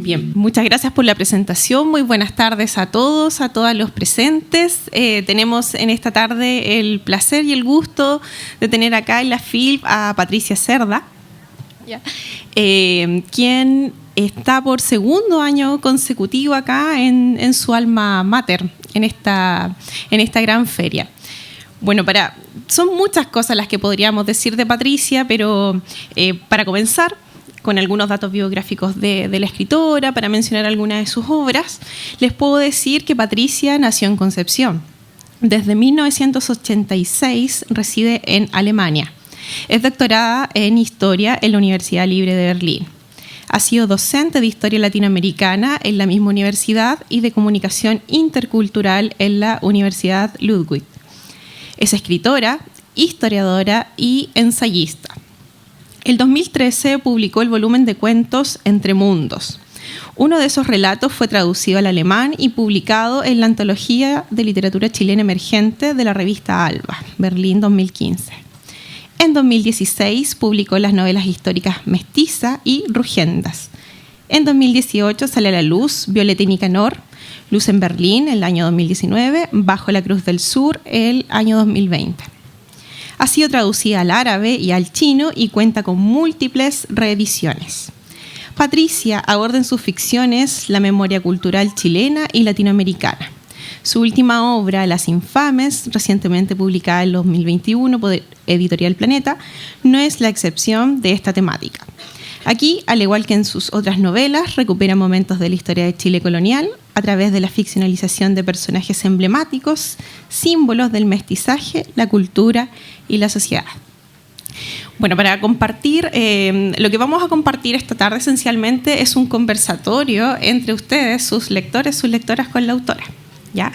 Bien, muchas gracias por la presentación. Muy buenas tardes a todos, a todas los presentes. Tenemos en esta tarde el placer y el gusto de tener acá en la FILP a Patricia Cerda, quien está por segundo año consecutivo acá en su alma mater, en esta gran feria. Bueno, son muchas cosas las que podríamos decir de Patricia, pero para comenzar con algunos datos biográficos de la escritora, para mencionar algunas de sus obras, les puedo decir que Patricia nació en Concepción. Desde 1986 reside en Alemania. Es doctorada en Historia en la Universidad Libre de Berlín. Ha sido docente de Historia Latinoamericana en la misma universidad y de Comunicación Intercultural en la Universidad Ludwig. Es escritora, historiadora y ensayista. En 2013 publicó el volumen de cuentos Entre Mundos. Uno de esos relatos fue traducido al alemán y publicado en la Antología de Literatura Chilena Emergente de la revista Alba, Berlín 2015. En 2016 publicó las novelas históricas Mestiza y Rugendas. En 2018 sale a la luz Violeta y Nicanor, Luz en Berlín, el año 2019, Bajo la Cruz del Sur, el año 2020. Ha sido traducida al árabe y al chino y cuenta con múltiples reediciones. Patricia aborda en sus ficciones la memoria cultural chilena y latinoamericana. Su última obra, Las Infames, recientemente publicada en 2021 por Editorial Planeta, no es la excepción de esta temática. Aquí, al igual que en sus otras novelas, recupera momentos de la historia de Chile colonial a través de la ficcionalización de personajes emblemáticos, símbolos del mestizaje, la cultura y la sociedad. Bueno, para compartir, lo que vamos a compartir esta tarde esencialmente es un conversatorio entre ustedes, sus lectores, sus lectoras con la autora, ¿ya?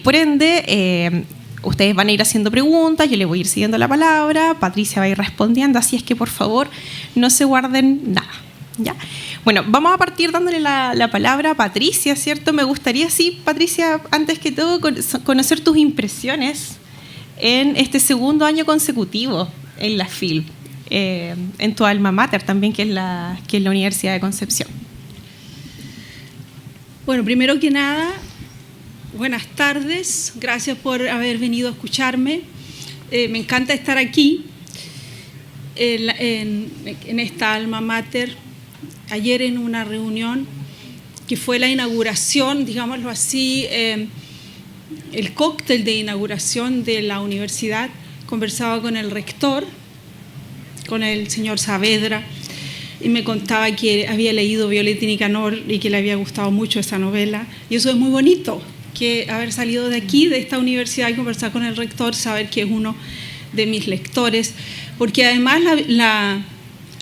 Por ende, ustedes van a ir haciendo preguntas, yo les voy a ir siguiendo la palabra, Patricia va a ir respondiendo, así es que por favor no se guarden nada, ¿ya? Bueno, vamos a partir dándole la palabra a Patricia, ¿cierto? Me gustaría, sí, Patricia, antes que todo, conocer tus impresiones en este segundo año consecutivo en la FILP, en tu alma mater también, que es la Universidad de Concepción. Bueno, primero que nada, buenas tardes, gracias por haber venido a escucharme. Me encanta estar aquí, en esta alma mater. Ayer en una reunión que fue la inauguración, digámoslo así, el cóctel de inauguración de la universidad, conversaba con el rector, con el señor Saavedra, y me contaba que había leído Violeta y Nicanor y que le había gustado mucho esa novela. Y eso es muy bonito, que haber salido de aquí, de esta universidad, y conversar con el rector, saber que es uno de mis lectores, porque además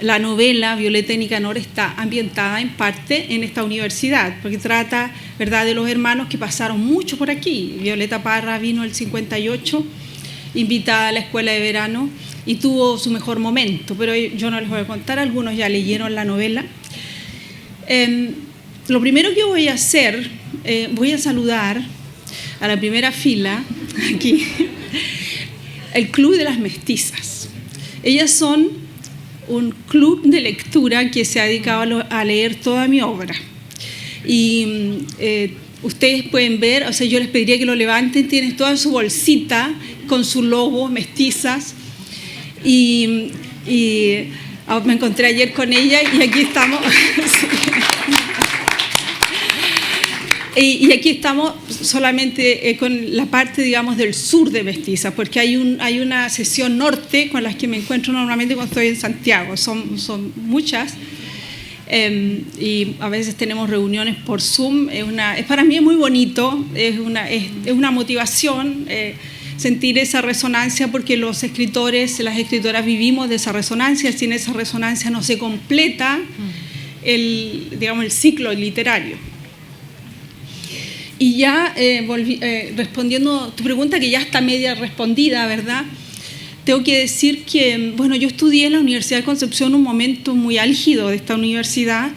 la novela Violeta y Nicanor está ambientada en parte en esta universidad, porque trata, ¿verdad?, de los hermanos que pasaron mucho por aquí. Violeta Parra vino el 58, invitada a la escuela de verano, y tuvo su mejor momento, pero yo no les voy a contar, algunos ya leyeron la novela. Lo primero que voy a hacer, voy a saludar a la primera fila, aquí, el Club de las Mestizas. Ellas son un club de lectura que se ha dedicado a leer toda mi obra. Y ustedes pueden ver, o sea, yo les pediría que lo levanten, tienen toda su bolsita con su logo, Mestizas. Y me encontré ayer con ella y aquí estamos. Y aquí estamos solamente con la parte, digamos, del sur de Mestizas, porque hay una sesión norte con las que me encuentro normalmente cuando estoy en Santiago. Son muchas. Y a veces tenemos reuniones por Zoom. Para mí es muy bonito, es una motivación sentir esa resonancia, porque los escritores, las escritoras vivimos de esa resonancia. Sin esa resonancia no se completa el ciclo literario. Y ya respondiendo tu pregunta, que ya está media respondida, ¿verdad? Tengo que decir que, bueno, yo estudié en la Universidad de Concepción un momento muy álgido de esta universidad,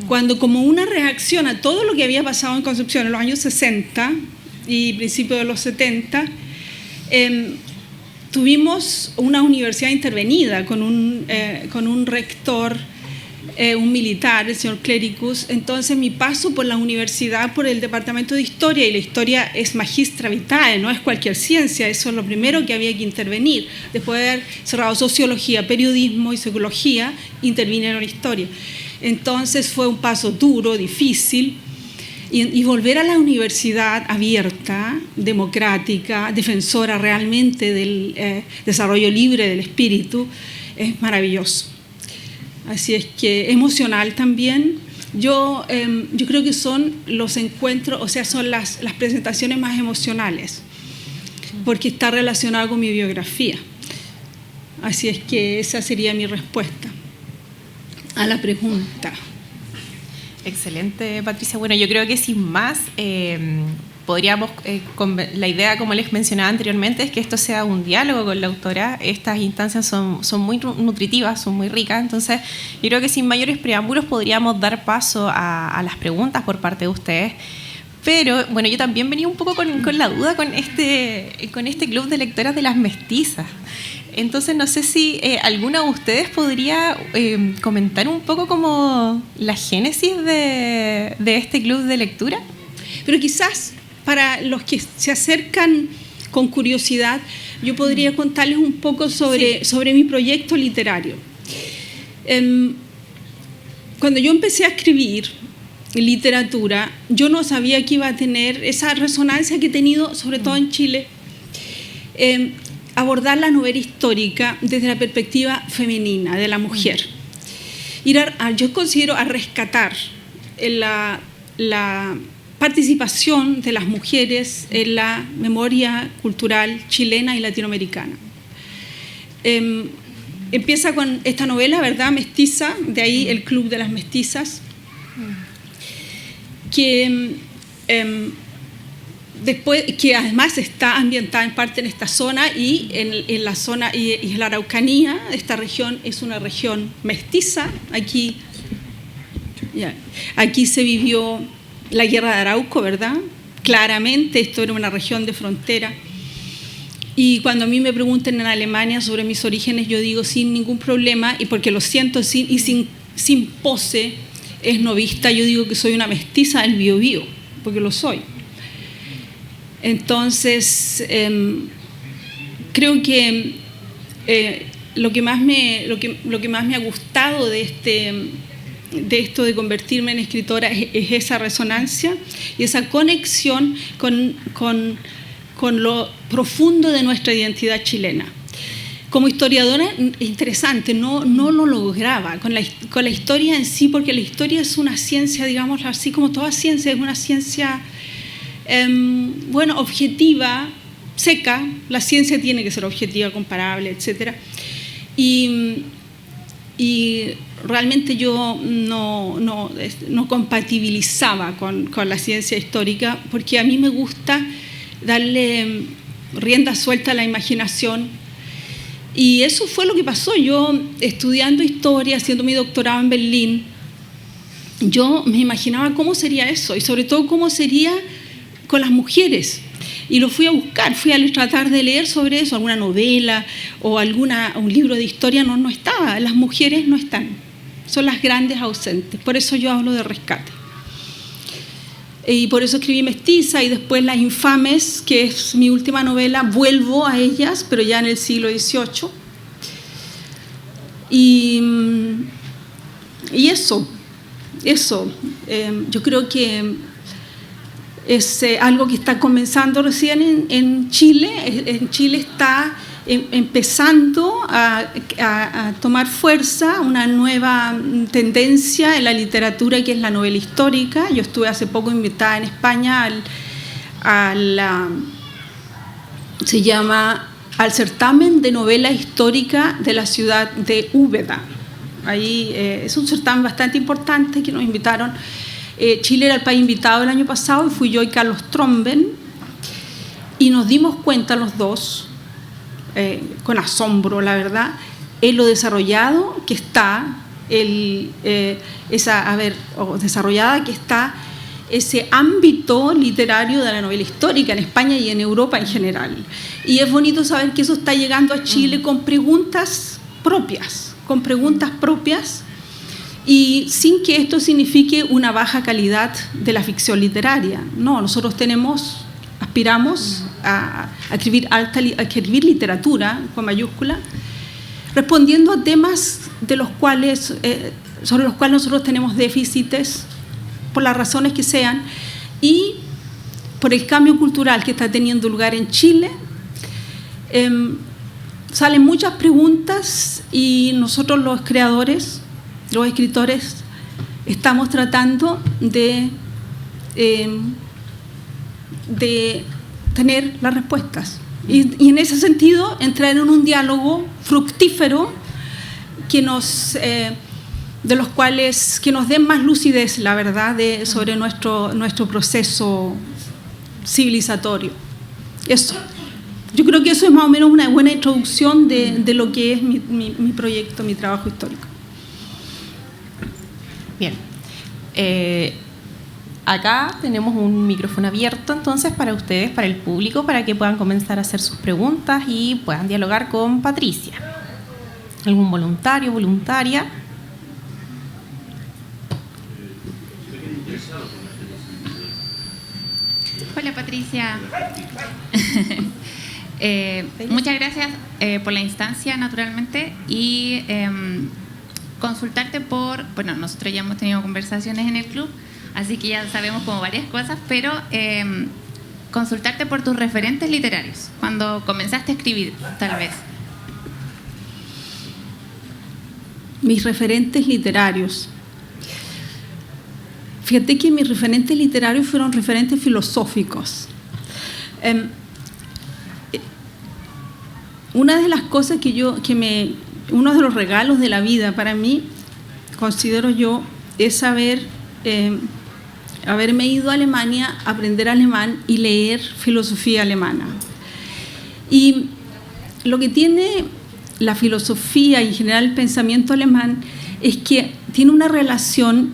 cuando, como una reacción a todo lo que había pasado en Concepción en los años 60 y principios de los 70, tuvimos una universidad intervenida con un rector un militar, el señor Clericus. Entonces mi paso por la universidad, por el departamento de historia, y la historia es magistra vitae, no es cualquier ciencia, eso es lo primero que había que intervenir. Después de haber cerrado sociología, periodismo y psicología, intervine en la historia. Entonces fue un paso duro, difícil, y volver a la universidad abierta, democrática, defensora realmente del desarrollo libre del espíritu, es maravilloso. Así es que emocional también. Yo creo que son los encuentros, o sea, son las presentaciones más emocionales, porque está relacionado con mi biografía. Así es que esa sería mi respuesta a la pregunta. Excelente, Patricia. Bueno, yo creo que sin más, podríamos, la idea, como les mencionaba anteriormente, es que esto sea un diálogo con la autora. Estas instancias son muy nutritivas, son muy ricas, entonces yo creo que sin mayores preámbulos podríamos dar paso a las preguntas por parte de ustedes. Pero, bueno, yo también venía un poco con la duda con este club de lectoras de las mestizas. Entonces, no sé si alguna de ustedes podría comentar un poco como la génesis de este club de lectura. Pero quizás para los que se acercan con curiosidad, yo podría contarles un poco sobre mi proyecto literario. Cuando yo empecé a escribir literatura, yo no sabía que iba a tener esa resonancia que he tenido, sobre todo en Chile, abordar la novela histórica desde la perspectiva femenina, de la mujer. Yo considero a rescatar la participación de las mujeres en la memoria cultural chilena y latinoamericana. Empieza con esta novela, ¿verdad?, mestiza, de ahí el Club de las Mestizas, que después, que además está ambientada en parte en esta zona y en la zona y la Araucanía. Esta región es una región mestiza. Aquí se vivió la guerra de Arauco, ¿verdad? Claramente esto era una región de frontera. Y cuando a mí me preguntan en Alemania sobre mis orígenes, yo digo sin ningún problema, y porque lo siento sin pose esnovista, yo digo que soy una mestiza del Biobío, porque lo soy. Entonces, creo que lo que más me ha gustado de esto de convertirme en escritora es esa resonancia y esa conexión con lo profundo de nuestra identidad chilena. Como historiadora, interesante, no lo lograba con la historia en sí, porque la historia es una ciencia, digamos así, como toda ciencia, es una ciencia objetiva, seca. La ciencia tiene que ser objetiva, comparable, etc. Y realmente yo no compatibilizaba con la ciencia histórica, porque a mí me gusta darle rienda suelta a la imaginación. Y eso fue lo que pasó. Yo, estudiando historia, haciendo mi doctorado en Berlín, yo me imaginaba cómo sería eso, y sobre todo cómo sería con las mujeres. Y lo fui a buscar, fui a tratar de leer sobre eso, alguna novela o un libro de historia. No estaba, las mujeres no están, son las grandes ausentes. Por eso yo hablo de rescate. Y por eso escribí Mestiza, y después Las Infames, que es mi última novela, vuelvo a ellas, pero ya en el siglo XVIII. Y eso, yo creo que es algo que está comenzando recién en Chile. En Chile está empezando a tomar fuerza una nueva tendencia en la literatura, que es la novela histórica. Yo estuve hace poco invitada en España al certamen de novela histórica de la ciudad de Úbeda. Ahí es un certamen bastante importante que nos invitaron. Chile era el país invitado el año pasado, y fui yo y Carlos Tromben, y nos dimos cuenta los dos, con asombro, la verdad, en lo desarrollado que está desarrollada que está ese ámbito literario de la novela histórica en España y en Europa en general. Y es bonito saber que eso está llegando a Chile con preguntas propias, y sin que esto signifique una baja calidad de la ficción literaria. No, nosotros aspiramos a escribir literatura con mayúscula, respondiendo a temas sobre los cuales nosotros tenemos déficits, por las razones que sean, y por el cambio cultural que está teniendo lugar en Chile. Salen muchas preguntas y nosotros los creadores, los escritores, estamos tratando de tener las respuestas. Y en ese sentido, entrar en un diálogo fructífero que nos den más lucidez, la verdad, sobre nuestro proceso civilizatorio. Eso. Yo creo que eso es más o menos una buena introducción de lo que es mi proyecto, mi trabajo histórico. Bien. Acá tenemos un micrófono abierto, entonces, para ustedes, para el público, para que puedan comenzar a hacer sus preguntas y puedan dialogar con Patricia. ¿Algún voluntario, voluntaria? Hola, Patricia. Muchas gracias por la instancia, naturalmente, y consultarte bueno, nosotros ya hemos tenido conversaciones en el club, así que ya sabemos como varias cosas, pero consultarte por tus referentes literarios, cuando comenzaste a escribir, tal vez. Mis referentes literarios. Fíjate que mis referentes literarios fueron referentes filosóficos. Una de las cosas uno de los regalos de la vida para mí, considero yo, es haberme ido a Alemania, aprender alemán y leer filosofía alemana. Y lo que tiene la filosofía y en general el pensamiento alemán es que tiene una relación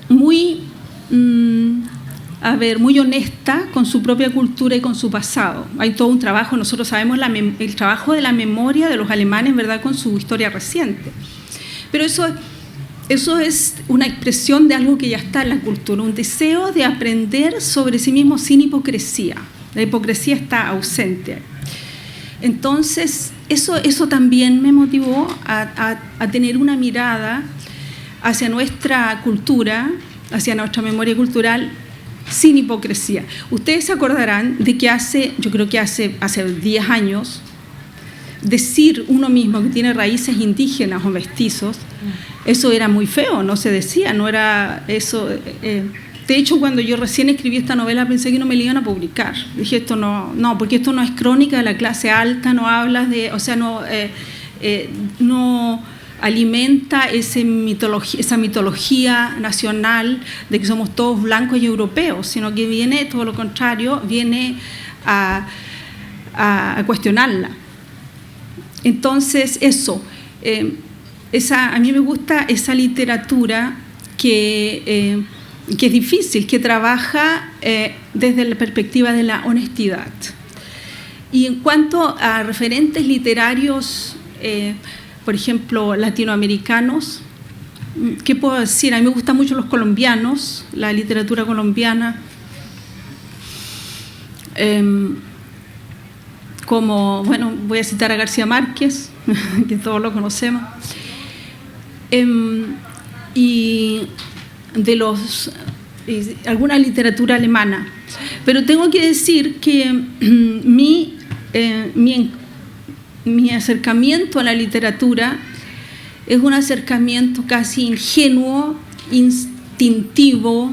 muy honesta con su propia cultura y con su pasado. Hay todo un trabajo, nosotros sabemos el trabajo de la memoria de los alemanes, ¿verdad?, con su historia reciente. Pero eso es una expresión de algo que ya está en la cultura, un deseo de aprender sobre sí mismo sin hipocresía. La hipocresía está ausente. Entonces, eso también me motivó a tener una mirada hacia nuestra cultura, hacia nuestra memoria cultural, sin hipocresía. Ustedes se acordarán de que yo creo que hace 10 años, decir uno mismo que tiene raíces indígenas o mestizos, eso era muy feo, no se decía, no era eso. De hecho, cuando yo recién escribí esta novela pensé que no me la iban a publicar. Dije, esto no, porque esto no es crónica de la clase alta, no hablas de, o sea, no alimenta esa mitología nacional de que somos todos blancos y europeos, sino que viene, todo lo contrario, viene a cuestionarla. Entonces, a mí me gusta esa literatura que es difícil, que trabaja desde la perspectiva de la honestidad. Y en cuanto a referentes literarios, por ejemplo, latinoamericanos, ¿qué puedo decir? A mí me gustan mucho los colombianos, la literatura colombiana, como, bueno, voy a citar a García Márquez, que todos lo conocemos, y alguna literatura alemana. Pero tengo que decir que mi acercamiento a la literatura es un acercamiento casi ingenuo, instintivo,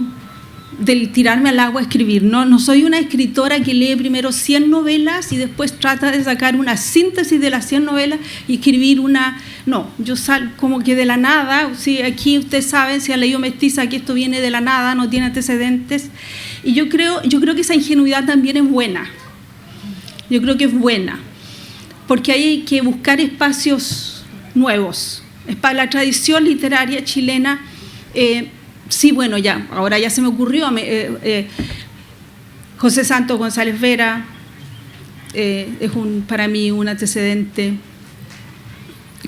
del tirarme al agua a escribir. No soy una escritora que lee primero 100 novelas y después trata de sacar una síntesis de las 100 novelas y escribir una. No, yo salgo como que de la nada. Sí, aquí ustedes saben, si han leído Mestiza, que esto viene de la nada, no tiene antecedentes. Y yo creo que esa ingenuidad también es buena. Yo creo que es buena, porque hay que buscar espacios nuevos. Para la tradición literaria chilena, sí, bueno, ahora ya se me ocurrió, José Santos González Vera es para mí un antecedente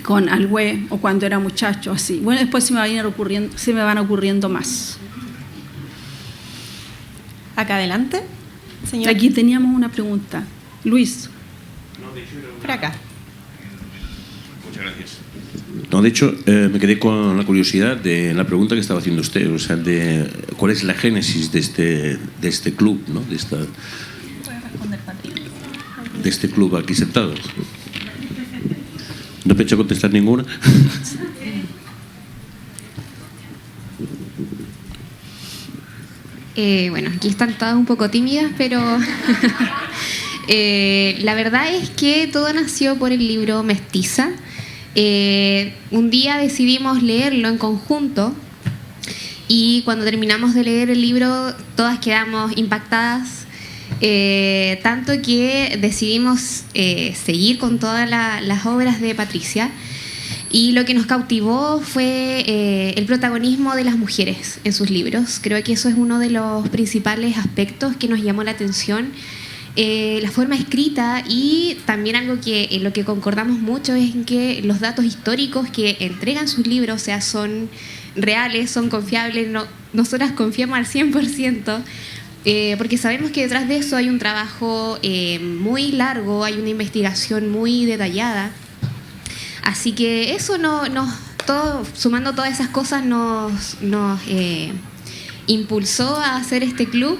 con Alhué o cuando era muchacho, así. Bueno, después se me van ocurriendo más. Acá adelante, señor. Aquí teníamos una pregunta. Luis. Por acá. Muchas gracias. No, de hecho, me quedé con la curiosidad de la pregunta que estaba haciendo usted, o sea, de cuál es la génesis de este club, ¿no? De este club aquí sentado. No pensé contestar ninguna. Bueno, aquí están todas un poco tímidas, pero la verdad es que todo nació por el libro Mestiza. Un día decidimos leerlo en conjunto y cuando terminamos de leer el libro todas quedamos impactadas, tanto que decidimos seguir con todas las obras de Patricia. Y lo que nos cautivó fue el protagonismo de las mujeres en sus libros. Creo que eso es uno de los principales aspectos que nos llamó la atención. La forma escrita y también algo que en lo que concordamos mucho es en que los datos históricos que entregan sus libros, o sea, son reales, son confiables, nosotras confiamos al 100%, porque sabemos que detrás de eso hay un trabajo muy largo, hay una investigación muy detallada. Así que eso sumando todas esas cosas nos impulsó a hacer este club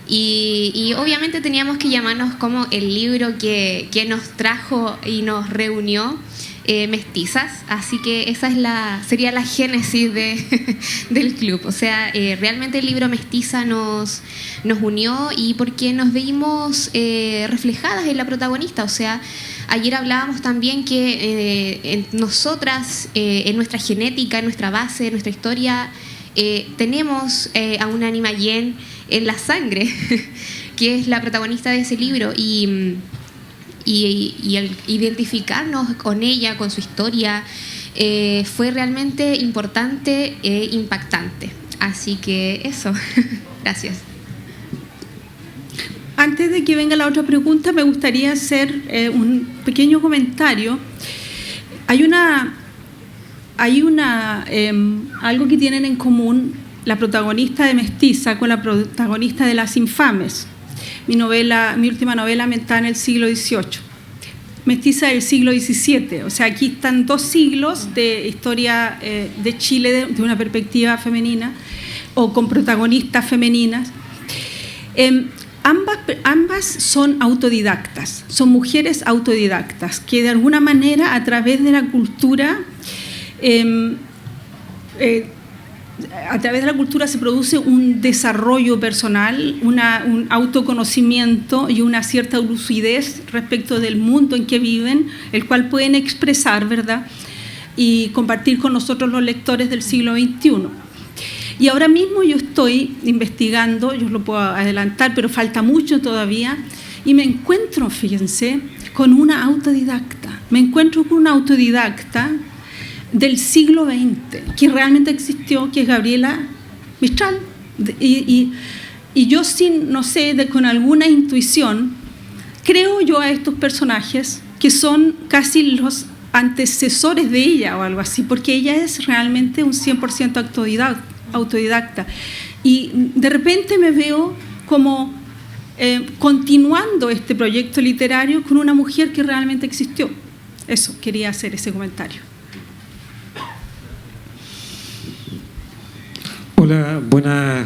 y obviamente teníamos que llamarnos como el libro que nos trajo y nos reunió, Mestizas. Así que esa sería la génesis del club. O sea, realmente el libro Mestiza nos unió y porque nos vimos reflejadas en la protagonista. O sea, ayer hablábamos también que en nosotras, en nuestra genética, en nuestra base, en nuestra historia, tenemos a una Anima Yen en la sangre, que es la protagonista de ese libro, y el identificarnos con ella, con su historia, fue realmente importante e impactante. Así que eso, gracias. Antes de que venga la otra pregunta, me gustaría hacer un pequeño comentario. Hay algo que tienen en común la protagonista de Mestiza con la protagonista de Las Infames. Mi última novela ambientada en el siglo XVIII. Mestiza del siglo XVII. O sea, aquí están 2 siglos de historia de Chile de una perspectiva femenina o con protagonistas femeninas. Ambas son autodidactas, son mujeres autodidactas que de alguna manera a través de la cultura se produce un desarrollo personal, un autoconocimiento y una cierta lucidez respecto del mundo en que viven, el cual pueden expresar, ¿verdad?, y compartir con nosotros los lectores del siglo XXI. Y ahora mismo yo estoy investigando, yo lo puedo adelantar, pero falta mucho todavía, y me encuentro, fíjense, con una autodidacta. Me encuentro con una autodidacta del siglo XX, que realmente existió, que es Gabriela Mistral. Y yo, con alguna intuición, creo yo a estos personajes que son casi los antecesores de ella o algo así, porque ella es realmente un 100% autodidacta. Y de repente me veo como continuando este proyecto literario con una mujer que realmente existió. Eso, quería hacer ese comentario. Hola, buenas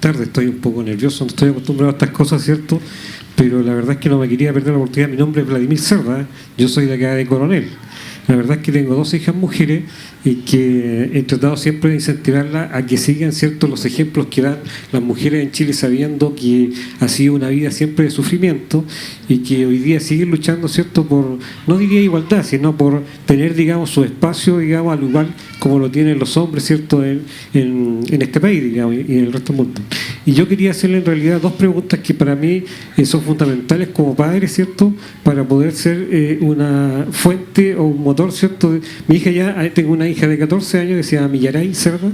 tardes. Estoy un poco nervioso, no estoy acostumbrado a estas cosas, ¿cierto? Pero la verdad es que no me quería perder la oportunidad. Mi nombre es Vladimir Cerda, yo soy de acá de Coronel. La verdad es que tengo 2 hijas mujeres y que he tratado siempre de incentivarlas a que sigan, ¿cierto?, los ejemplos que dan las mujeres en Chile, sabiendo que ha sido una vida siempre de sufrimiento y que hoy día siguen luchando, ¿cierto?, por, no diría igualdad, sino por tener, digamos, su espacio, digamos, al igual como lo tienen los hombres, ¿cierto?, en este país, digamos, y en el resto del mundo. Y yo quería hacerle en realidad 2 preguntas que para mí son fundamentales como padre, ¿cierto?, para poder ser una fuente o un motor, ¿cierto? Mi hija tengo una hija de 14 años que se llama Millaray Cerda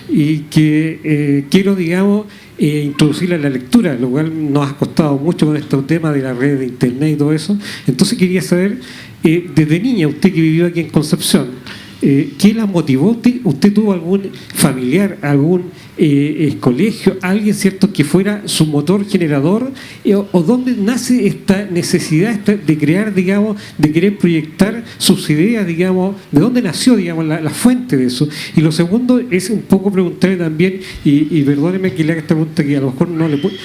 y que quiero, digamos, introducirla en la lectura, lo cual nos ha costado mucho con este tema de la red de internet y todo eso. Entonces quería saber desde niña, usted que vivió aquí en Concepción, ¿qué la motivó? ¿Usted tuvo algún familiar, algún colegio, alguien, cierto, que fuera su motor generador? ¿O dónde nace esta necesidad de crear, digamos, de querer proyectar sus ideas, digamos? ¿De dónde nació, digamos, la fuente de eso? Y lo segundo es un poco preguntarle también, y perdóneme que le haga esta pregunta que a lo mejor no le puedo...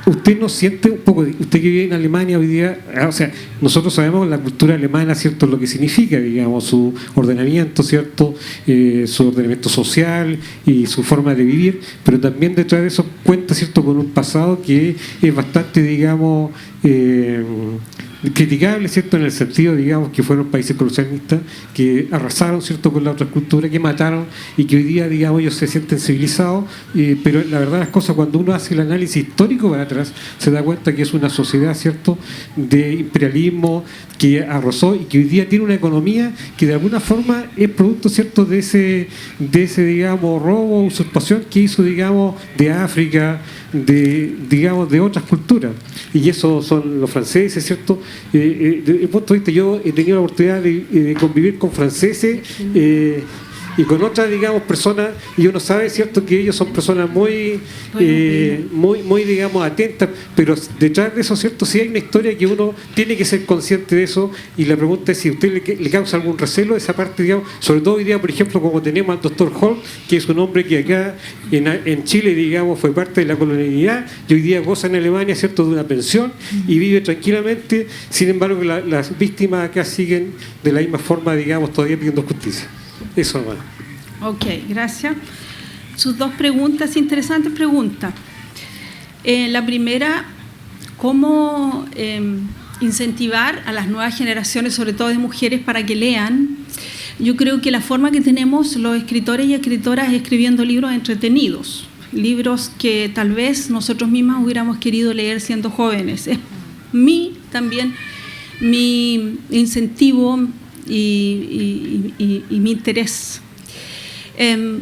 ¿Usted no siente un poco, usted que vive en Alemania hoy día, o sea, nosotros sabemos la cultura alemana, cierto, lo que significa, digamos, su ordenamiento, cierto, su ordenamiento social y su forma de vivir, pero también detrás de eso cuenta, cierto, con un pasado que es bastante, digamos, criticable, cierto, en el sentido, digamos, que fueron países colonialistas que arrasaron, cierto, con la otra cultura, que mataron y que hoy día, digamos, ellos se sienten civilizados, pero la verdad las cosas, cuando uno hace el análisis histórico para atrás, se da cuenta que es una sociedad, cierto, de imperialismo que arrasó y que hoy día tiene una economía que de alguna forma es producto, cierto, de ese digamos, robo, usurpación que hizo, digamos, de África, digamos, de otras culturas. Y eso son los franceses, ¿cierto? Desde el punto de vista, yo he tenido la oportunidad de convivir con franceses y con otras, digamos, personas, y uno sabe, ¿cierto?, que ellos son personas muy, digamos, atentas, pero detrás de eso, ¿cierto?, sí hay una historia que uno tiene que ser consciente de eso, y la pregunta es si a usted le causa algún recelo esa parte, digamos, sobre todo hoy día, por ejemplo, como tenemos al doctor Hall, que es un hombre que acá en Chile, digamos, fue parte de la colonialidad, y hoy día goza en Alemania, ¿cierto?, de una pensión, y vive tranquilamente. Sin embargo, las víctimas acá siguen de la misma forma, digamos, todavía pidiendo justicia. Eso nomás. Ok, gracias. Sus dos preguntas, interesantes preguntas. La primera, ¿cómo incentivar a las nuevas generaciones, sobre todo de mujeres, para que lean? Yo creo que la forma que tenemos los escritores y escritoras es escribiendo libros entretenidos, libros que tal vez nosotros mismas hubiéramos querido leer siendo jóvenes. Es también mi incentivo y mi interés.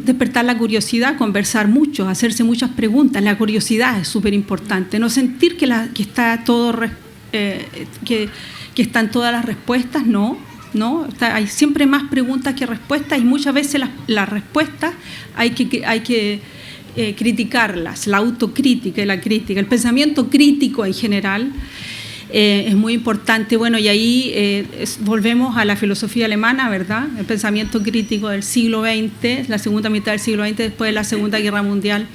Despertar la curiosidad, conversar mucho, hacerse muchas preguntas. La curiosidad es súper importante. No sentir que está todo que están todas las respuestas, no. Hay siempre más preguntas que respuestas, y muchas veces las respuestas hay que criticarlas. La autocrítica y la crítica, el pensamiento crítico en general. Es muy importante. Bueno, y ahí volvemos a la filosofía alemana, ¿verdad? El pensamiento crítico del siglo XX, la segunda mitad del siglo XX, después de la Segunda Guerra Mundial.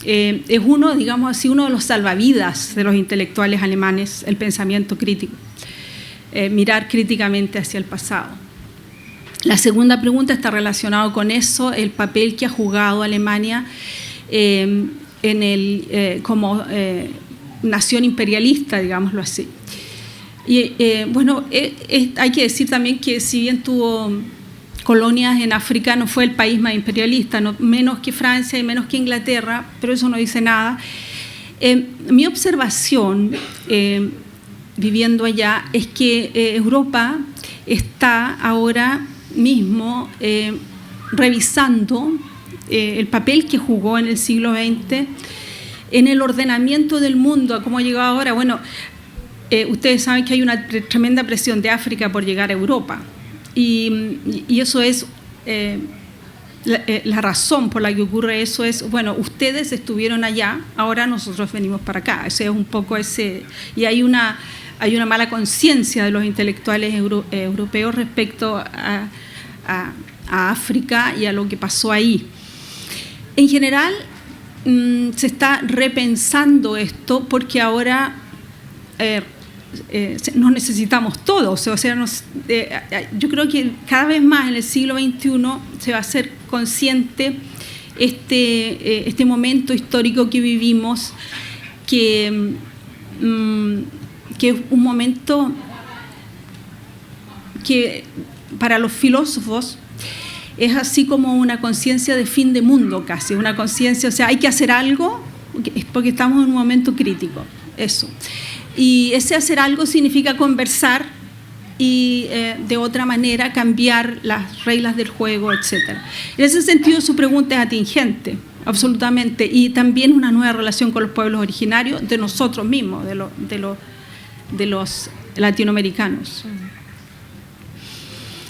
Es uno, digamos así, uno de los salvavidas de los intelectuales alemanes, el pensamiento crítico. Mirar críticamente hacia el pasado. La segunda pregunta está relacionada con eso, el papel que ha jugado Alemania como nación imperialista, digámoslo así. Y bueno, hay que decir también que si bien tuvo colonias en África, no fue el país más imperialista, menos que Francia y menos que Inglaterra, pero eso no dice nada. Mi observación, viviendo allá, es que Europa está ahora mismo revisando el papel que jugó en el siglo XX en el ordenamiento del mundo, a cómo ha llegado ahora. Bueno, ustedes saben que hay una tremenda presión de África por llegar a Europa, y eso es la razón por la que ocurre eso es, bueno, ustedes estuvieron allá, ahora nosotros venimos para acá. Ese es un poco ese, y hay una mala conciencia de los intelectuales europeos respecto a África y a lo que pasó ahí. En general, se está repensando esto porque ahora nos necesitamos todos. O sea, yo creo que cada vez más en el siglo XXI se va a hacer consciente este momento histórico que vivimos, que es un momento que para los filósofos es así como una conciencia de fin de mundo casi, una conciencia, o sea, hay que hacer algo porque estamos en un momento crítico, eso. Y ese hacer algo significa conversar y de otra manera cambiar las reglas del juego, etc. En ese sentido su pregunta es atingente, absolutamente, y también una nueva relación con los pueblos originarios de nosotros mismos, de los latinoamericanos.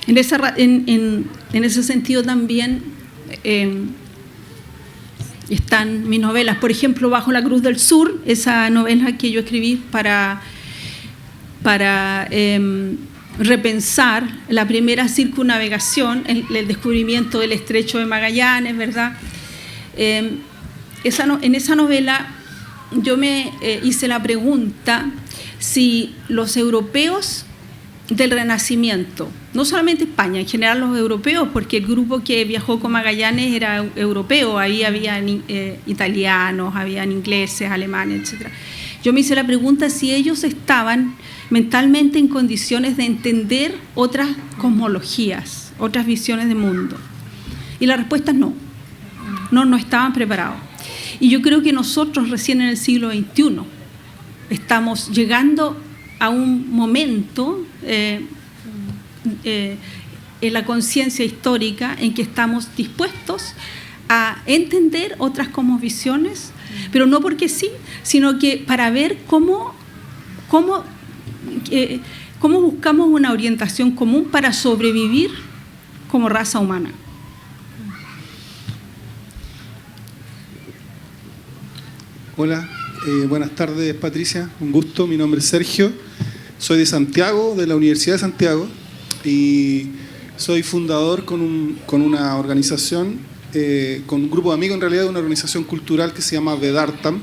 En ese sentido también están mis novelas. Por ejemplo, Bajo la Cruz del Sur, esa novela que yo escribí para repensar la primera circunnavegación, el descubrimiento del Estrecho de Magallanes, ¿verdad? En esa novela yo me hice la pregunta si los europeos del Renacimiento, no solamente España, en general los europeos, porque el grupo que viajó con Magallanes era europeo, ahí habían italianos, habían ingleses, alemanes, etc. Yo me hice la pregunta si ellos estaban mentalmente en condiciones de entender otras cosmologías, otras visiones de mundo. Y la respuesta es no. No estaban preparados. Y yo creo que nosotros recién en el siglo XXI estamos llegando a un momento en la conciencia histórica en que estamos dispuestos a entender otras cosmovisiones, pero no porque sí, sino que para ver cómo buscamos una orientación común para sobrevivir como raza humana. Hola, buenas tardes, Patricia, un gusto, mi nombre es Sergio, soy de Santiago, de la Universidad de Santiago, y soy fundador con una organización, con un grupo de amigos en realidad, de una organización cultural que se llama Vedartam,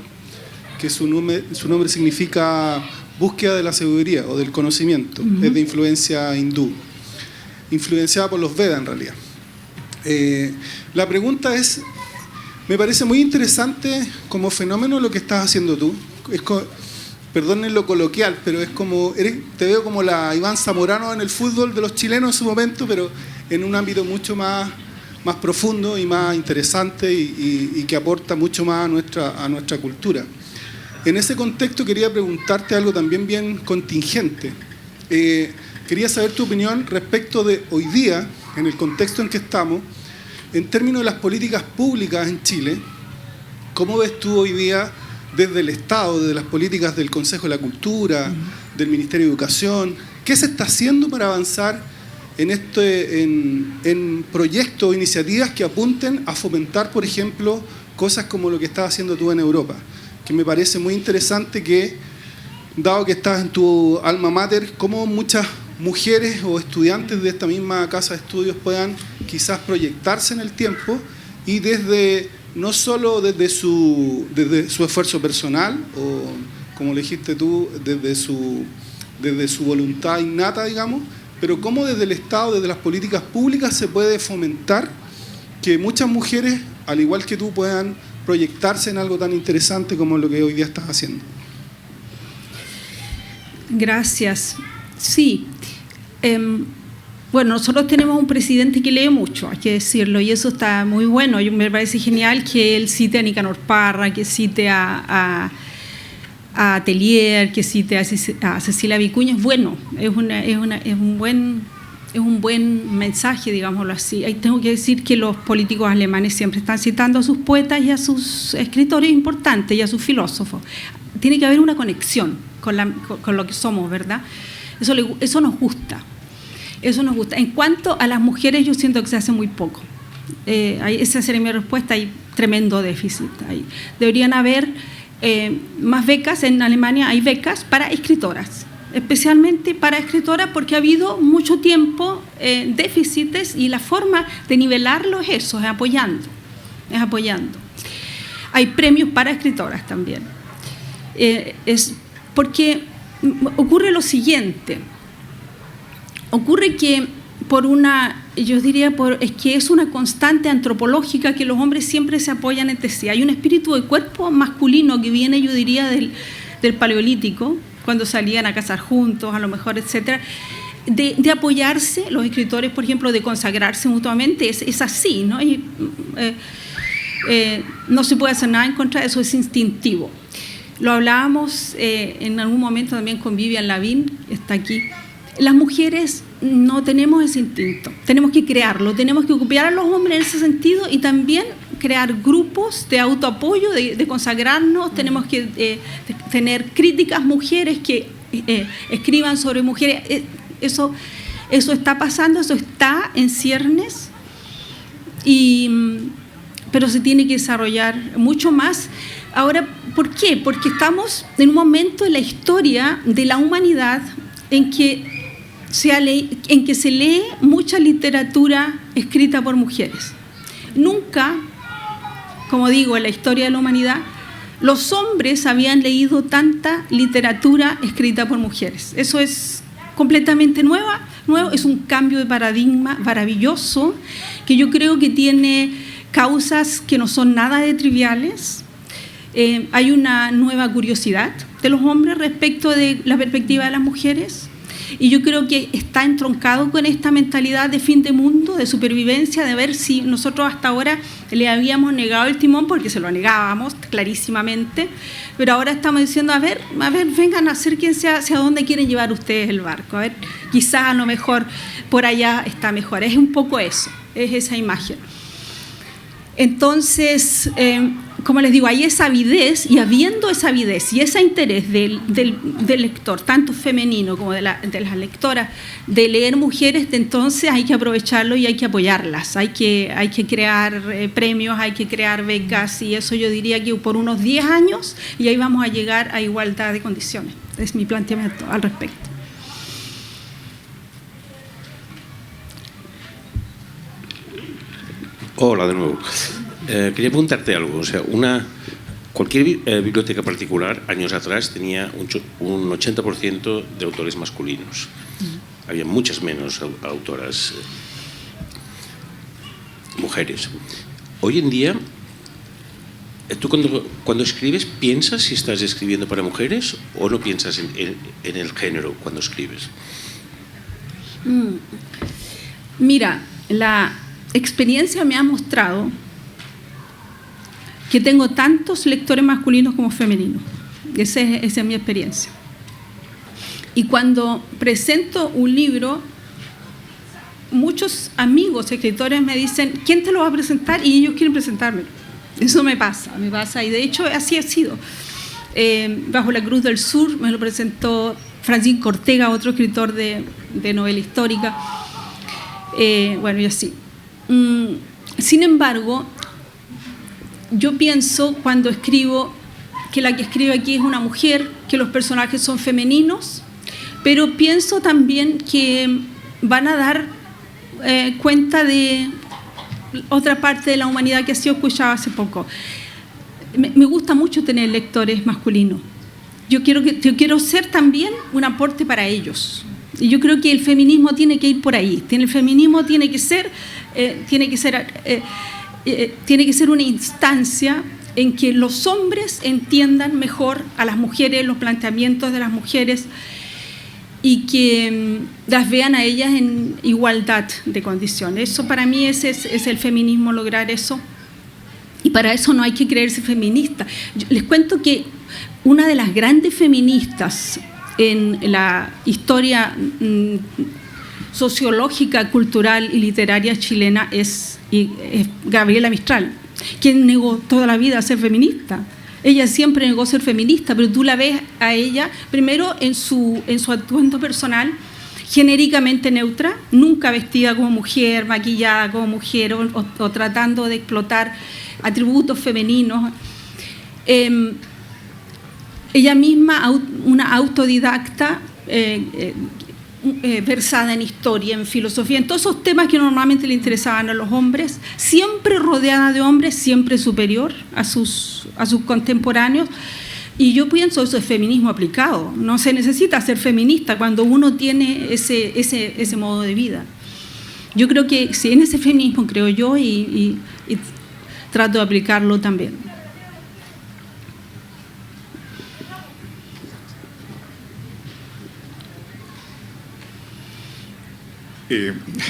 que su nombre significa búsqueda de la sabiduría o del conocimiento, es de influencia hindú, influenciada por los Vedas en realidad. La pregunta es, me parece muy interesante como fenómeno lo que estás haciendo tú. Perdonen lo coloquial, pero es como te veo como la Iván Zamorano en el fútbol de los chilenos en su momento, pero en un ámbito mucho más profundo y más interesante y que aporta mucho más a nuestra cultura. En ese contexto quería preguntarte algo también bien contingente. Quería saber tu opinión respecto de hoy día, en el contexto en que estamos, en términos de las políticas públicas en Chile. ¿Cómo ves tú hoy día desde el Estado, desde las políticas del Consejo de la Cultura, del Ministerio de Educación? ¿Qué se está haciendo para avanzar en proyectos o iniciativas que apunten a fomentar, por ejemplo, cosas como lo que estás haciendo tú en Europa? Que me parece muy interesante que, dado que estás en tu alma mater, cómo muchas mujeres o estudiantes de esta misma casa de estudios puedan quizás proyectarse en el tiempo y no solo desde su esfuerzo personal o, como le dijiste tú, desde su voluntad innata, digamos, pero cómo desde el Estado, desde las políticas públicas se puede fomentar que muchas mujeres, al igual que tú, puedan proyectarse en algo tan interesante como lo que hoy día estás haciendo. Gracias. Sí. Bueno, nosotros tenemos un presidente que lee mucho, hay que decirlo, y eso está muy bueno. Me parece genial que él cite a Nicanor Parra, que cite a Atelier, que cite a Cecilia Vicuña. Es bueno, es un buen mensaje, digámoslo así. Ahí tengo que decir que los políticos alemanes siempre están citando a sus poetas y a sus escritores importantes y a sus filósofos. Tiene que haber una conexión con lo que somos, ¿verdad? Eso nos gusta. Eso nos gusta. En cuanto a las mujeres, yo siento que se hace muy poco. Esa sería mi respuesta. Hay tremendo déficit ahí. Deberían haber más becas. En Alemania hay becas para escritoras, especialmente para escritoras, porque ha habido mucho tiempo déficits, y la forma de nivelarlo es eso, es apoyando. Hay premios para escritoras también. Es porque ocurre lo siguiente. Ocurre que es que es una constante antropológica que los hombres siempre se apoyan entre sí. Hay un espíritu de cuerpo masculino que viene, yo diría, del Paleolítico, cuando salían a cazar juntos, a lo mejor, etcétera, de apoyarse, los escritores, por ejemplo, de consagrarse mutuamente, es así, ¿no? No se puede hacer nada en contra de eso, es instintivo. Lo hablábamos en algún momento también con Vivian Lavín, está aquí. Las mujeres no tenemos ese instinto, tenemos que crearlo, tenemos que ocupar a los hombres en ese sentido y también crear grupos de autoapoyo, de consagrarnos. Tenemos que tener críticas mujeres que escriban sobre mujeres. Eso Eso está pasando, eso está en ciernes, pero se tiene que desarrollar mucho más. Ahora, ¿por qué? Porque estamos en un momento en la historia de la humanidad en que se lee mucha literatura escrita por mujeres. Nunca, como digo, en la historia de la humanidad, los hombres habían leído tanta literatura escrita por mujeres. Eso es completamente nuevo, es un cambio de paradigma maravilloso que yo creo que tiene causas que no son nada de triviales. Hay una nueva curiosidad de los hombres respecto de la perspectiva de las mujeres, y yo creo que está entroncado con esta mentalidad de fin de mundo, de supervivencia, de ver si nosotros hasta ahora le habíamos negado el timón, porque se lo negábamos clarísimamente, pero ahora estamos diciendo, a ver, vengan, acérquense hacia dónde quieren llevar ustedes el barco, a ver, quizás a lo mejor por allá está mejor. Es un poco eso, es esa imagen. Entonces, como les digo, hay esa avidez, y habiendo esa avidez y ese interés del lector, tanto femenino como de las lectoras, de leer mujeres, entonces hay que aprovecharlo y hay que apoyarlas, hay que crear premios, hay que crear becas, y eso yo diría que por unos 10 años y ahí vamos a llegar a igualdad de condiciones. Es mi planteamiento al respecto. Hola de nuevo. Quería preguntarte algo. O sea, cualquier biblioteca particular años atrás tenía un 80% de autores masculinos. Había muchas menos autoras mujeres. Hoy en día, ¿tú cuando escribes piensas si estás escribiendo para mujeres o no piensas en el género cuando escribes? Mira, la experiencia me ha mostrado que tengo tantos lectores masculinos como femeninos. Esa es mi experiencia. Y cuando presento un libro, muchos amigos, escritores me dicen, ¿quién te lo va a presentar? Y ellos quieren presentármelo. Eso me pasa. Y de hecho así ha sido. Bajo la Cruz del Sur me lo presentó Francisco Ortega, otro escritor de novela histórica. Bueno, y así. Sin embargo, yo pienso cuando escribo que la que escribe aquí es una mujer, que los personajes son femeninos, pero pienso también que van a dar cuenta de otra parte de la humanidad que ha sido escuchada hace poco. Me gusta mucho tener lectores masculinos. Yo quiero ser también un aporte para ellos. Y yo creo que el feminismo tiene que ir por ahí. El feminismo tiene que ser una instancia en que los hombres entiendan mejor a las mujeres, los planteamientos de las mujeres, y que las vean a ellas en igualdad de condiciones. Eso para mí es el feminismo, lograr eso. Y para eso no hay que creerse feminista. Les cuento que una de las grandes feministas en la historia sociológica, cultural y literaria chilena es Gabriela Mistral, quien negó toda la vida ser feminista. Ella siempre negó ser feminista, pero tú la ves a ella, primero en su atuendo personal, genéricamente neutra, nunca vestida como mujer, maquillada como mujer o tratando de explotar atributos femeninos. Ella misma, una autodidacta, versada en historia, en filosofía, en todos esos temas que normalmente le interesaban a los hombres, siempre rodeada de hombres, siempre superior a sus contemporáneos. Y yo pienso, eso es feminismo aplicado. No se necesita ser feminista cuando uno tiene ese modo de vida. Yo creo que sí, en ese feminismo creo yo, y trato de aplicarlo también.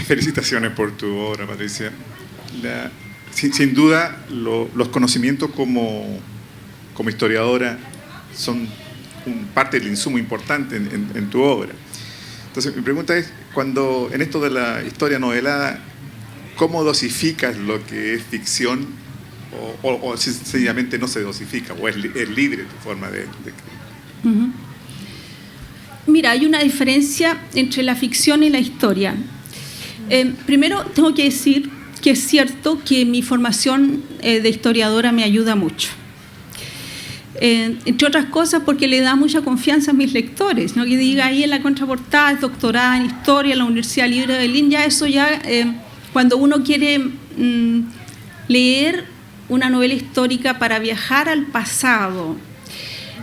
Felicitaciones por tu obra, Patricia. Sin duda, los conocimientos como historiadora son parte del insumo importante en tu obra. Entonces, mi pregunta es, cuando en esto de la historia novelada, ¿cómo dosificas lo que es ficción o sencillamente no se dosifica o es libre tu forma de escribir? Mira, hay una diferencia entre la ficción y la historia. Primero, tengo que decir que es cierto que mi formación de historiadora me ayuda mucho. Entre otras cosas porque le da mucha confianza a mis lectores, ¿no? Que diga ahí en la contraportada, es doctorada en Historia en la Universidad Libre de Berlín, ya eso ya, cuando uno quiere leer una novela histórica para viajar al pasado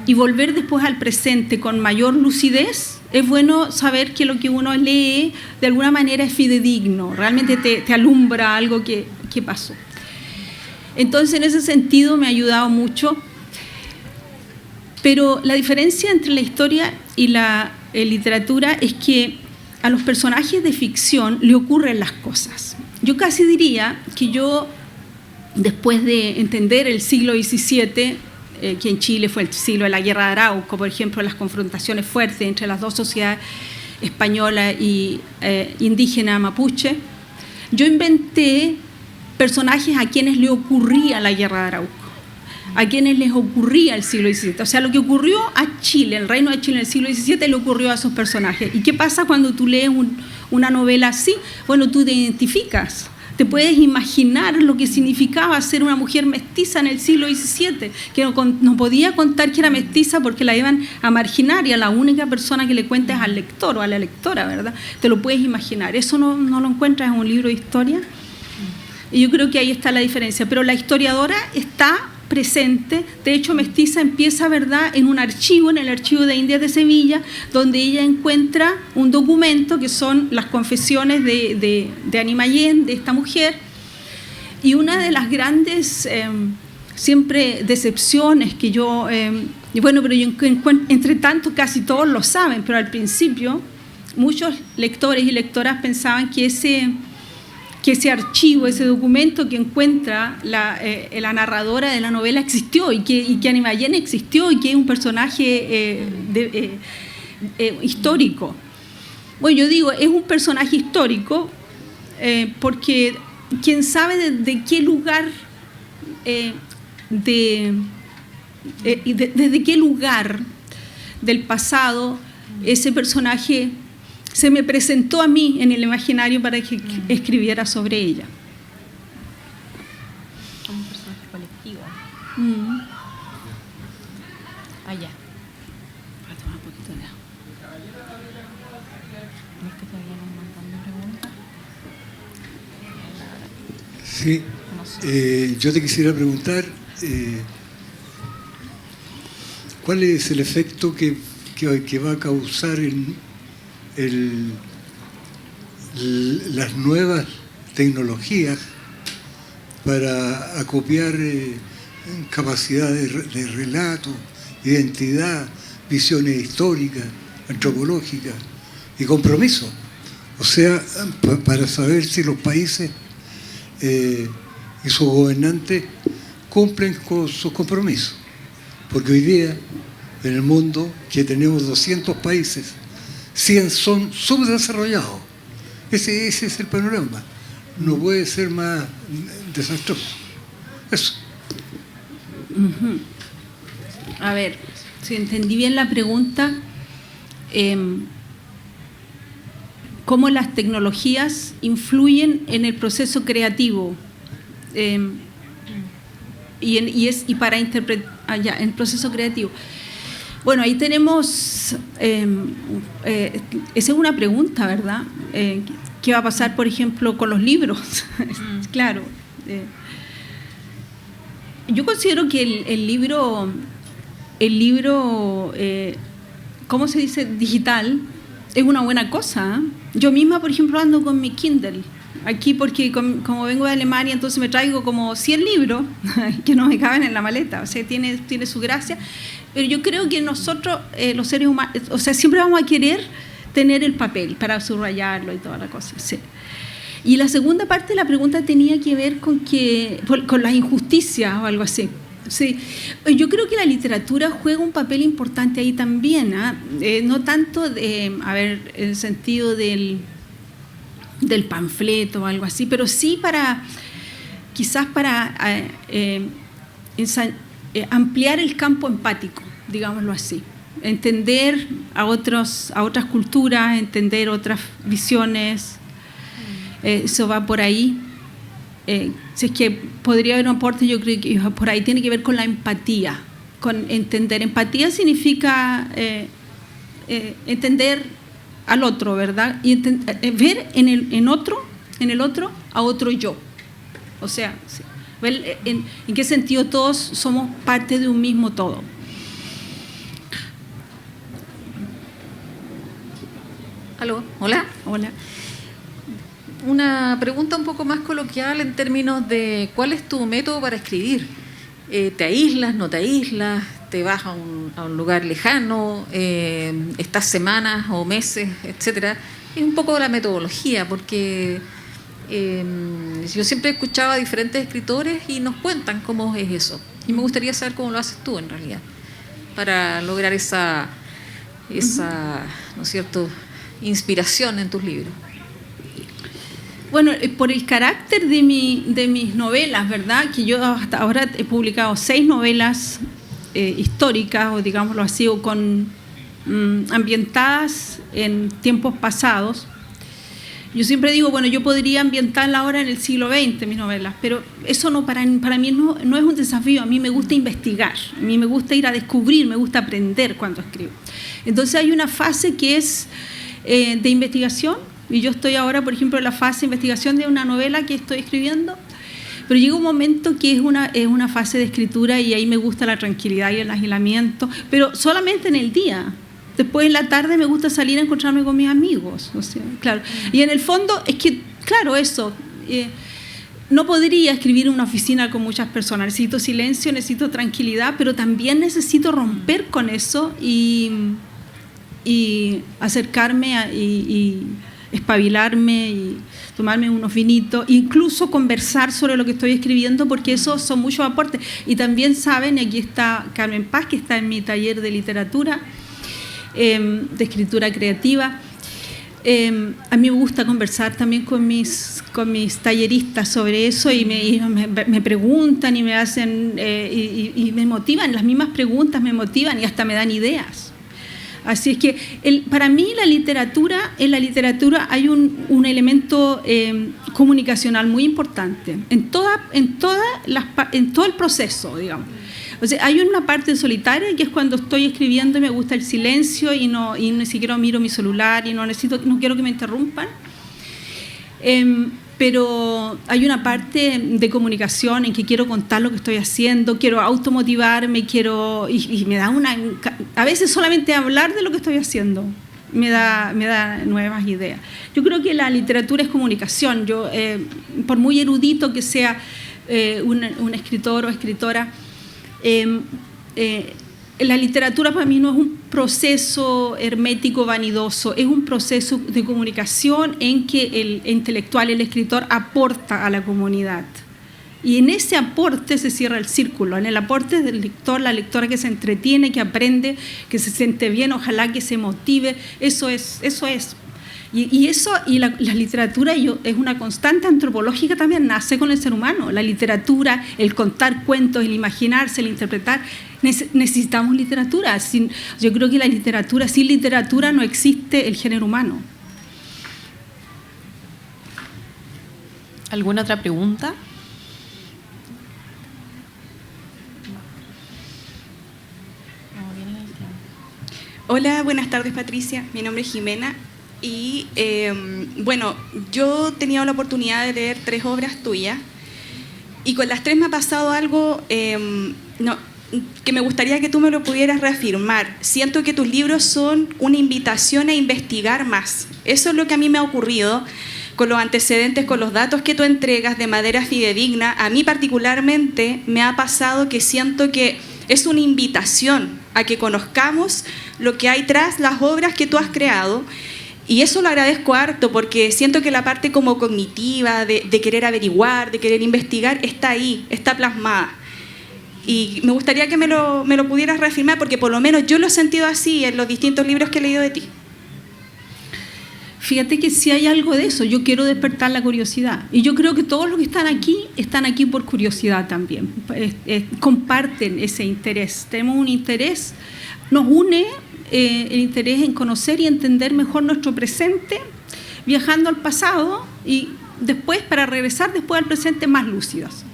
y volver después al presente con mayor lucidez, es bueno saber que lo que uno lee de alguna manera es fidedigno, realmente te alumbra algo que pasó. Entonces, en ese sentido me ha ayudado mucho, pero la diferencia entre la historia y la literatura es que a los personajes de ficción le ocurren las cosas. Yo casi diría que yo, después de entender el siglo XVII, que en Chile fue el siglo de la Guerra de Arauco, por ejemplo, las confrontaciones fuertes entre las dos sociedades española y indígena mapuche, yo inventé personajes a quienes le ocurría la Guerra de Arauco, a quienes les ocurría el siglo XVII. O sea, lo que ocurrió a Chile, el reino de Chile en el siglo XVII, le ocurrió a esos personajes. ¿Y qué pasa cuando tú lees una novela así? Bueno, tú te identificas. Te puedes imaginar lo que significaba ser una mujer mestiza en el siglo XVII, que no podía contar que era mestiza porque la iban a marginar y a la única persona que le cuenta es al lector o a la lectora, ¿verdad? Te lo puedes imaginar. Eso no lo encuentras en un libro de historia. Y yo creo que ahí está la diferencia. Pero la historiadora está presente. De hecho, Mestiza empieza, ¿verdad?, en un archivo, en el Archivo de Indias de Sevilla, donde ella encuentra un documento que son las confesiones de Animayén, de esta mujer. Y una de las grandes siempre decepciones que yo, bueno, pero yo entre tanto casi todos lo saben, pero al principio muchos lectores y lectoras pensaban que ese archivo, ese documento que encuentra la narradora de la novela existió y que Animayén existió y que es un personaje histórico. Bueno, yo digo, es un personaje histórico porque quién sabe de qué lugar, desde qué lugar del pasado ese personaje se me presentó a mí en el imaginario para que escribiera sobre ella. Como un personaje colectivo. Allá. Voy a tomar un poquito de agua. ¿Ves que todavía nos mandan preguntas? Sí. Yo te quisiera preguntar ¿cuál es el efecto que va a causar las nuevas tecnologías para acopiar capacidades de relato, identidad, visiones históricas, antropológicas y compromiso? O sea, para saber si los países y sus gobernantes cumplen con sus compromisos. Porque hoy día, en el mundo, que tenemos 200 países, 100 son subdesarrollados. Ese es el panorama. No puede ser más desastroso. Eso. A ver, si entendí bien la pregunta, ¿cómo las tecnologías influyen en el proceso creativo? Y para interpretar el proceso creativo. Bueno, ahí tenemos, esa es una pregunta, ¿verdad? ¿Qué va a pasar, por ejemplo, con los libros? Claro. Yo considero que el libro, ¿cómo se dice? Digital, es una buena cosa. Yo misma, por ejemplo, ando con mi Kindle aquí porque como vengo de Alemania, entonces me traigo como 100 libros que no me caben en la maleta. O sea, tiene su gracia. Pero yo creo que nosotros, los seres humanos, o sea, siempre vamos a querer tener el papel para subrayarlo y toda la cosa. Sí. Y la segunda parte de la pregunta tenía que ver con las injusticias o algo así. Sí. Yo creo que la literatura juega un papel importante ahí también, ¿eh? No tanto en el sentido del panfleto o algo así, pero sí quizás para ampliar el campo empático, digámoslo así. entender a otras culturas, entender otras visiones. Eso va por ahí. Si es que podría haber un aporte, yo creo que por ahí tiene que ver con la empatía, con entender. Empatía significa entender al otro, ¿verdad? Y ver en el otro a otro yo. O sea, ver en qué sentido todos somos parte de un mismo todo. ¿Aló? ¿Hola? Hola. Una pregunta un poco más coloquial en términos de cuál es tu método para escribir. ¿Te aíslas, no te aíslas? ¿Te vas a un lugar lejano? ¿Estás semanas o meses, etcétera? Es un poco de la metodología, porque yo siempre he escuchado a diferentes escritores y nos cuentan cómo es eso. Y me gustaría saber cómo lo haces tú, en realidad, para lograr esa ¿no es cierto?, inspiración en tus libros. Bueno, por el carácter de mis novelas, ¿verdad? Que yo hasta ahora he publicado 6 novelas históricas, o digámoslo así, o ambientadas en tiempos pasados. Yo siempre digo, bueno, yo podría ambientarla ahora en el siglo XX, mis novelas, pero eso no para mí no es un desafío. A mí me gusta investigar, a mí me gusta ir a descubrir, me gusta aprender cuando escribo. Entonces hay una fase que es de investigación, y yo estoy ahora, por ejemplo, en la fase de investigación de una novela que estoy escribiendo, pero llega un momento que es una fase de escritura, y ahí me gusta la tranquilidad y el aislamiento, pero solamente en el día. Después en la tarde me gusta salir a encontrarme con mis amigos, o sea, claro. Y en el fondo es que, claro, eso, no podría escribir en una oficina con muchas personas. Necesito silencio, necesito tranquilidad, pero también necesito romper con eso y acercarme y espabilarme y tomarme unos vinitos, incluso conversar sobre lo que estoy escribiendo, porque esos son muchos aportes. Y también saben, y aquí está Carmen Paz, que está en mi taller de literatura, de escritura creativa. A mí me gusta conversar también con mis talleristas sobre eso, y me preguntan y me hacen y me motivan. Las mismas preguntas me motivan y hasta me dan ideas. Así es que para mí en la literatura hay un elemento comunicacional muy importante en todo el proceso, digamos. O sea, hay una parte solitaria, que es cuando estoy escribiendo y me gusta el silencio y ni siquiera miro mi celular y no quiero que me interrumpan. Pero hay una parte de comunicación en que quiero contar lo que estoy haciendo, quiero automotivarme, y me da a veces solamente hablar de lo que estoy haciendo me da nuevas ideas. Yo creo que la literatura es comunicación. Yo, por muy erudito que sea un escritor o escritora, la literatura para mí no es un proceso hermético vanidoso, es un proceso de comunicación en que el intelectual, el escritor, aporta a la comunidad. Y en ese aporte se cierra el círculo, en el aporte del lector, la lectora que se entretiene, que aprende, que se siente bien, ojalá que se motive. Eso es. Y la literatura es una constante antropológica también, nace con el ser humano. La literatura, el contar cuentos, el imaginarse, el interpretar, necesitamos literatura. Yo creo que sin literatura no existe el género humano. ¿Alguna otra pregunta? Hola, buenas tardes, Patricia. Mi nombre es Jimena. Y bueno, yo he tenido la oportunidad de leer 3 obras tuyas, y con las 3 me ha pasado algo que me gustaría que tú me lo pudieras reafirmar. Siento que tus libros son una invitación a investigar más. Eso es lo que a mí me ha ocurrido con los antecedentes, con los datos que tú entregas de manera fidedigna. A mí particularmente me ha pasado que siento que es una invitación a que conozcamos lo que hay tras las obras que tú has creado. Y eso lo agradezco harto, porque siento que la parte como cognitiva, de querer averiguar, de querer investigar, está ahí, está plasmada. Y me gustaría que me lo pudieras reafirmar, porque por lo menos yo lo he sentido así en los distintos libros que he leído de ti. Fíjate que sí hay algo de eso. Yo quiero despertar la curiosidad. Y yo creo que todos los que están aquí por curiosidad también. Comparten ese interés. Tenemos un interés, nos une el interés en conocer y entender mejor nuestro presente, viajando al pasado y después, para regresar después al presente más lúcidos.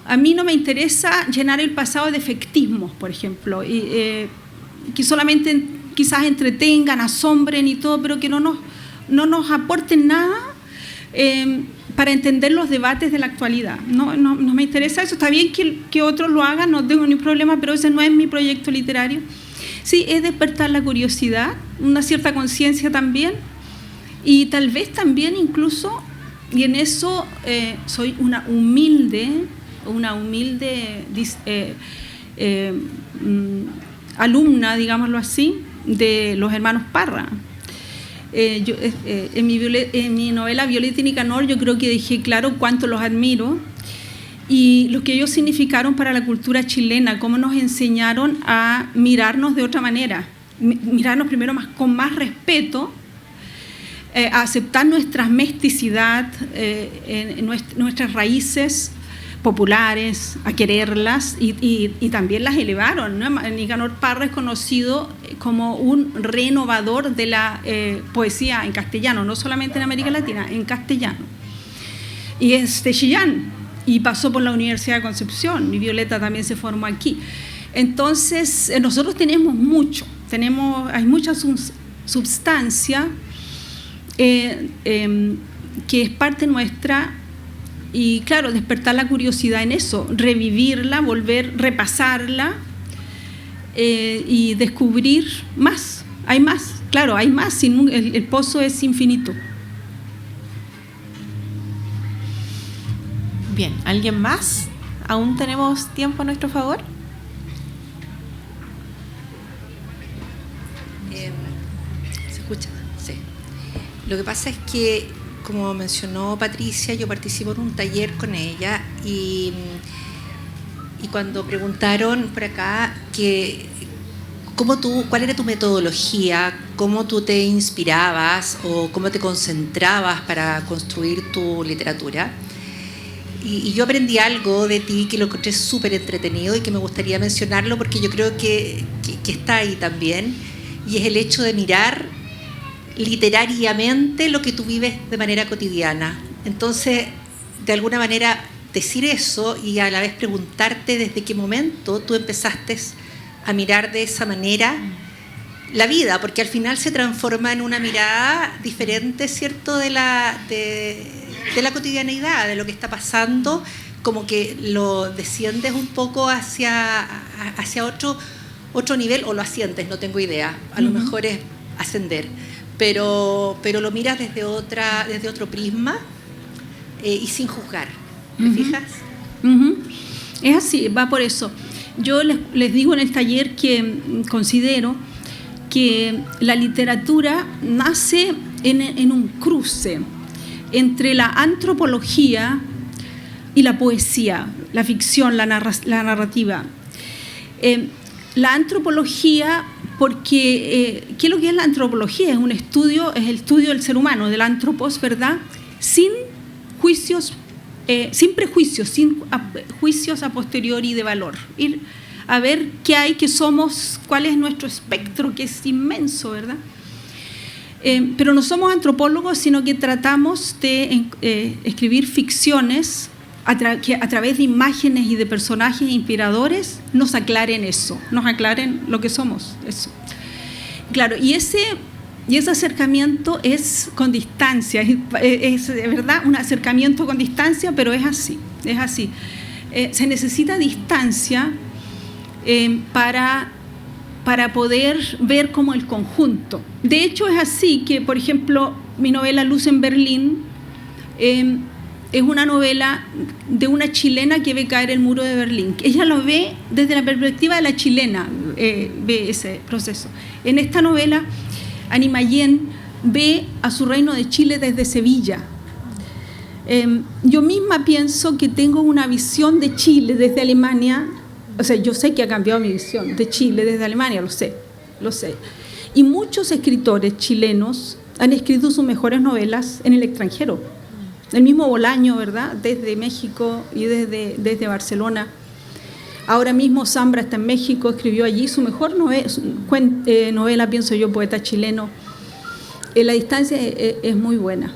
A mí no me interesa llenar el pasado de efectismos, por ejemplo, que solamente quizás entretengan, asombren y todo, pero que no nos aporten nada para entender los debates de la actualidad. No me interesa eso. Está bien que otros lo hagan, no tengo ningún problema, pero ese no es mi proyecto literario. Sí, es despertar la curiosidad, una cierta conciencia también, y tal vez también incluso, y en eso soy una humilde alumna, digámoslo así, de los hermanos Parra. En mi novela Violeta y Nicanor yo creo que dejé claro cuánto los admiro y lo que ellos significaron para la cultura chilena, cómo nos enseñaron a mirarnos de otra manera, mirarnos primero con más respeto, a aceptar nuestra mesticidad, nuestras raíces populares, a quererlas y también las elevaron, ¿no? Nicanor Parra es conocido como un renovador de la poesía en castellano, no solamente en América Latina, en castellano. Y es de Chillán y pasó por la Universidad de Concepción y Violeta también se formó aquí. Entonces, nosotros tenemos mucho, hay mucha substancia que es parte nuestra. Y claro, despertar la curiosidad en eso, revivirla, repasarla y descubrir más. Hay más, claro, hay más. El pozo es infinito. Bien, ¿alguien más? ¿Aún tenemos tiempo a nuestro favor? ¿Se escucha? Sí. Lo que pasa es que, como mencionó Patricia, yo participo en un taller con ella y cuando preguntaron por acá cuál era tu metodología, cómo tú te inspirabas o cómo te concentrabas para construir tu literatura, y yo aprendí algo de ti que lo encontré súper entretenido y que me gustaría mencionarlo porque yo creo que está ahí también, y es el hecho de mirar literariamente lo que tú vives de manera cotidiana. Entonces, de alguna manera, decir eso y a la vez preguntarte desde qué momento tú empezaste a mirar de esa manera la vida, porque al final se transforma en una mirada diferente, ¿cierto?, de la cotidianeidad, de lo que está pasando, como que lo desciendes un poco hacia otro nivel, o lo asciendes, no tengo idea, a lo mejor es ascender. Pero lo miras desde otro prisma y sin juzgar. ¿Te fijas? Es así, va por eso. Yo les digo en el taller que considero que la literatura nace en un cruce entre la antropología y la poesía, la ficción, la narrativa. La antropología, porque ¿qué es lo que es la antropología? Es el estudio del ser humano, del antropos, ¿verdad? Sin juicios, sin prejuicios, sin juicios a posteriori de valor. Ir a ver qué hay, qué somos, cuál es nuestro espectro, que es inmenso, ¿verdad? Pero no somos antropólogos, sino que tratamos de escribir ficciones que a través de imágenes y de personajes inspiradores nos aclaren eso, nos aclaren lo que somos. Eso. Claro, y ese acercamiento es con distancia, es verdad, un acercamiento con distancia, pero es así, es así. Se necesita distancia para poder ver como el conjunto. De hecho, es así que, por ejemplo, mi novela Luz en Berlín es una novela de una chilena que ve caer el muro de Berlín. Ella lo ve desde la perspectiva de la chilena, ve ese proceso. En esta novela, Ani Mayén ve a su reino de Chile desde Sevilla. Yo misma pienso que tengo una visión de Chile desde Alemania. O sea, yo sé que ha cambiado mi visión de Chile desde Alemania, lo sé. Y muchos escritores chilenos han escrito sus mejores novelas en el extranjero. El mismo Bolaño, ¿verdad?, desde México y desde Barcelona. Ahora mismo Zambra está en México, escribió allí su mejor novela, pienso yo, poeta chileno. La distancia es muy buena.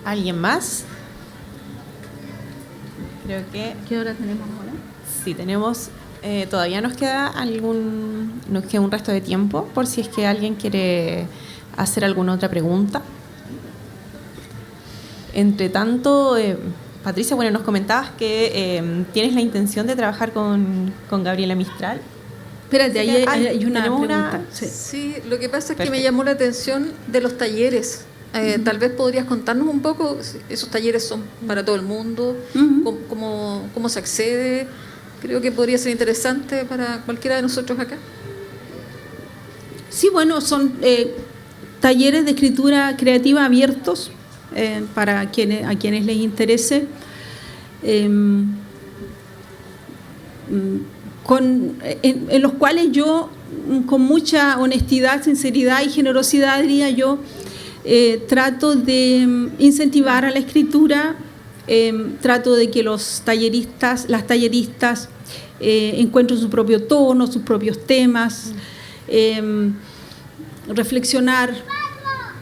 ¿Alguien más? Creo que... ¿Qué hora tenemos ahora? Sí, tenemos... todavía nos queda un resto de tiempo por si es que alguien quiere hacer alguna otra pregunta. Entre tanto, Patricia, bueno, nos comentabas que tienes la intención de trabajar con Gabriela Mistral. Espérate, ahí hay una pregunta. Sí, lo que pasa es que me llamó la atención de los talleres. Tal vez podrías contarnos un poco, esos talleres son para todo el mundo, cómo se accede. Creo que podría ser interesante para cualquiera de nosotros acá. Sí, bueno, son talleres de escritura creativa abiertos para a quienes les interese. En los cuales yo, con mucha honestidad, sinceridad y generosidad, diría yo, trato de incentivar a la escritura, trato de que las talleristas encuentren su propio tono, sus propios temas, reflexionar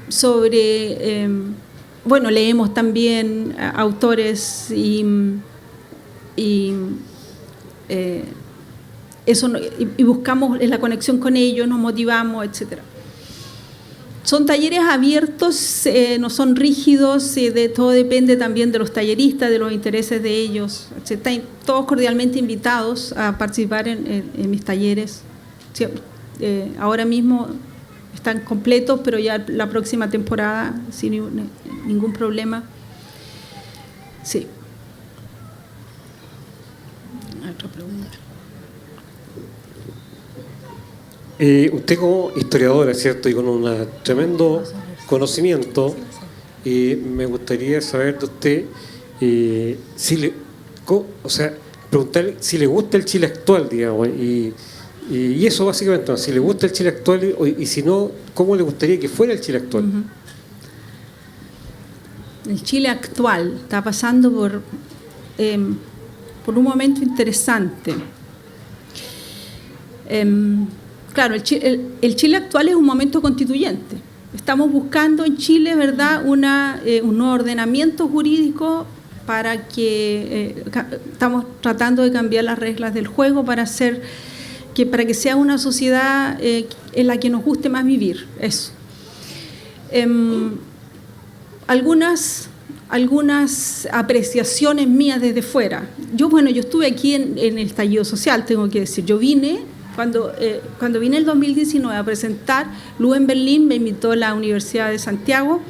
sobre, bueno, leemos también autores y buscamos la conexión con ellos, nos motivamos, etcétera. Son talleres abiertos, no son rígidos, todo depende también de los talleristas, de los intereses de ellos. Están todos cordialmente invitados a participar en mis talleres. Sí, ahora mismo están completos, pero ya la próxima temporada sin ningún problema. Sí. Otra pregunta. Usted como historiadora, ¿cierto? Y con un tremendo conocimiento, me gustaría saber de usted, preguntarle si le gusta el Chile actual, digamos, y eso básicamente, ¿no? Si le gusta el Chile actual y si no, ¿cómo le gustaría que fuera el Chile actual? El Chile actual está pasando por un momento interesante. Claro, el Chile actual es un momento constituyente. Estamos buscando en Chile, ¿verdad?, un nuevo ordenamiento jurídico para que estamos tratando de cambiar las reglas del juego para que sea una sociedad en la que nos guste más vivir. Eso. Algunas apreciaciones mías desde fuera. Yo estuve aquí en el estallido social, tengo que decir. Yo vine. Cuando vine el 2019 a presentar, Luz en Berlín me invitó a la Universidad de Santiago.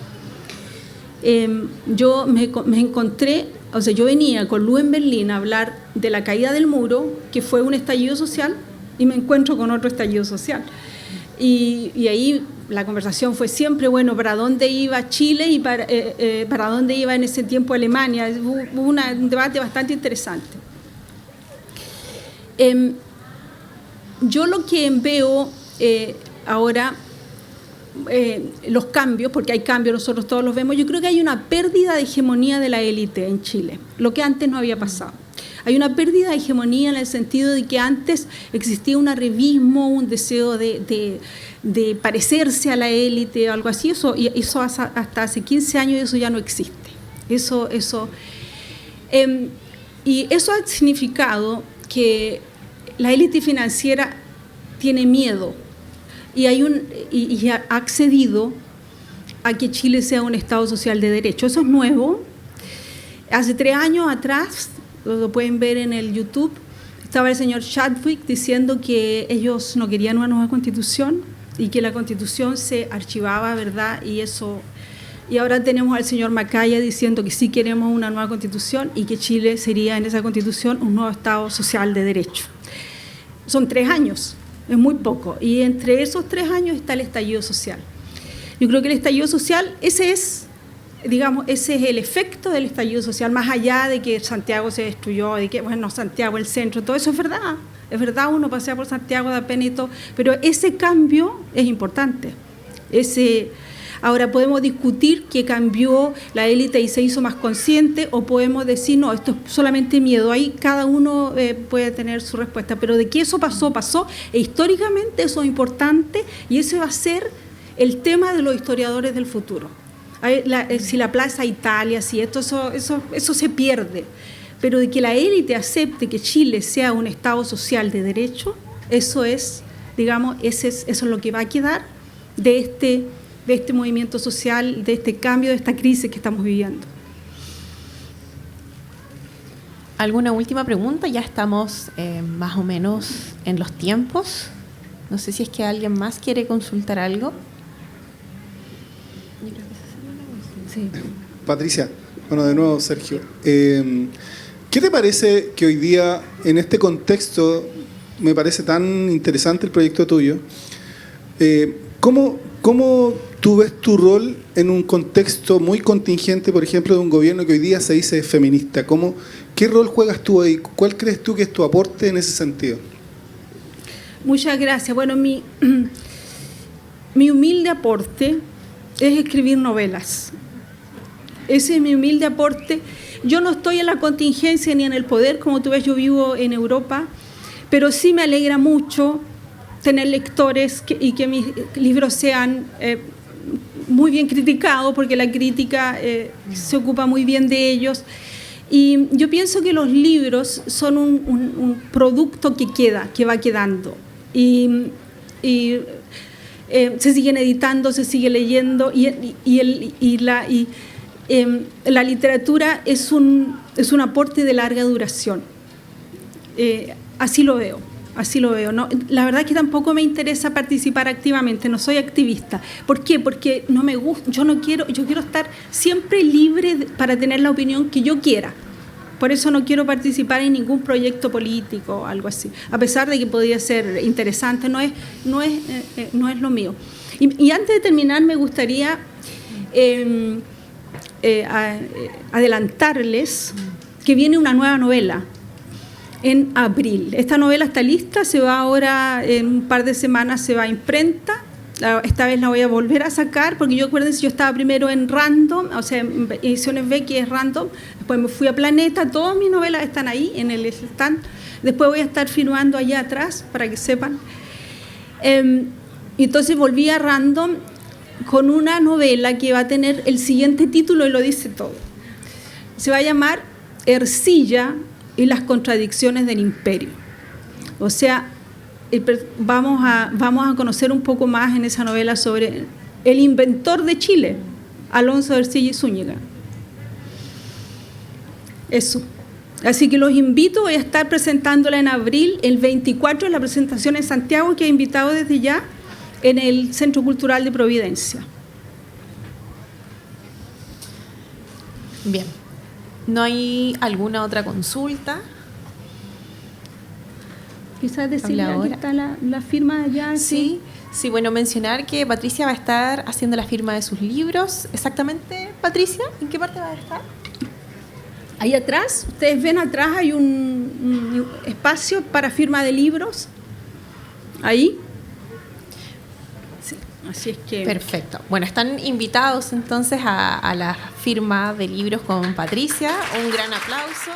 Yo me encontré, yo venía con Luz en Berlín a hablar de la caída del muro, que fue un estallido social, y me encuentro con otro estallido social. Y ahí la conversación fue siempre, bueno, ¿para dónde iba Chile y para dónde iba en ese tiempo Alemania? Hubo un debate bastante interesante. Yo lo que veo ahora, los cambios, porque hay cambios, nosotros todos los vemos, yo creo que hay una pérdida de hegemonía de la élite en Chile, lo que antes no había pasado. Hay una pérdida de hegemonía en el sentido de que antes existía un arribismo, un deseo de parecerse a la élite o algo así, y eso hasta hace 15 años eso ya no existe. Y eso ha significado que la élite financiera tiene miedo y ha accedido a que Chile sea un Estado social de derecho. Eso es nuevo. Hace 3 años atrás, lo pueden ver en el YouTube, estaba el señor Chadwick diciendo que ellos no querían una nueva constitución y que la constitución se archivaba, ¿verdad? Y ahora tenemos al señor Macaya diciendo que sí queremos una nueva constitución y que Chile sería en esa constitución un nuevo Estado social de derecho. Son 3 años, es muy poco. Y entre esos 3 años está el estallido social. Yo creo que el estallido social, ese es el efecto del estallido social, más allá de que Santiago se destruyó, de que, Santiago, el centro, todo eso es verdad. Es verdad, uno pasea por Santiago, da pena y todo, pero ese cambio es importante. Ahora podemos discutir que cambió la élite y se hizo más consciente, o podemos decir, no, esto es solamente miedo. Ahí cada uno puede tener su respuesta, pero de que eso pasó, e históricamente eso es importante, y ese va a ser el tema de los historiadores del futuro. Si la Plaza Italia, si eso se pierde, pero de que la élite acepte que Chile sea un Estado social de derecho, eso es, digamos, eso es lo que va a quedar de este movimiento social, de este cambio, de esta crisis que estamos viviendo. ¿Alguna última pregunta? Ya estamos más o menos en los tiempos. No sé si es que alguien más quiere consultar algo. Sí. Patricia, bueno, de nuevo Sergio. ¿Qué te parece que hoy día, en este contexto, me parece tan interesante el proyecto tuyo? ¿Cómo tú ves tu rol en un contexto muy contingente, por ejemplo, de un gobierno que hoy día se dice feminista? ¿Qué rol juegas tú ahí? ¿Cuál crees tú que es tu aporte en ese sentido? Muchas gracias. Bueno, mi humilde aporte es escribir novelas. Ese es mi humilde aporte. Yo no estoy en la contingencia ni en el poder, como tú ves, yo vivo en Europa, pero sí me alegra mucho tener lectores y que mis libros sean muy bien criticados, porque la crítica se ocupa muy bien de ellos. Y yo pienso que los libros son un producto que va quedando. Y se siguen editando, se sigue leyendo, la literatura es un aporte de larga duración. Así lo veo. ¿No? La verdad es que tampoco me interesa participar activamente, no soy activista. ¿Por qué? Porque no me gusta, yo quiero estar siempre libre para tener la opinión que yo quiera. Por eso no quiero participar en ningún proyecto político o algo así, a pesar de que podría ser interesante, no es lo mío. Y antes de terminar, me gustaría adelantarles que viene una nueva novela en abril. Esta novela está lista, se va ahora, en un par de semanas se va a imprenta. Esta vez la voy a volver a sacar, porque yo estaba primero en Random, o sea, en Ediciones B, que es Random, después me fui a Planeta, todas mis novelas están ahí en el stand, después voy a estar firmando allá atrás, para que sepan. Entonces volví a Random con una novela que va a tener el siguiente título y lo dice todo. Se va a llamar Ercilla y las contradicciones del imperio. O sea, vamos a conocer un poco más en esa novela sobre el inventor de Chile, Alonso de Ercilla y Zúñiga. Eso. Así que los invito, voy a estar presentándola en abril, el 24 la presentación en Santiago, que he invitado desde ya, en el Centro Cultural de Providencia. Bien. ¿No hay alguna otra consulta? Quizás decirle, aquí está la firma allá. Sí, bueno, mencionar que Patricia va a estar haciendo la firma de sus libros. Exactamente, Patricia, ¿en qué parte va a estar? Ahí atrás, ustedes ven atrás hay un espacio para firma de libros. Ahí. Sí, así es que... Perfecto. Bueno, están invitados entonces a la firma de libros con Patricia. Un gran aplauso.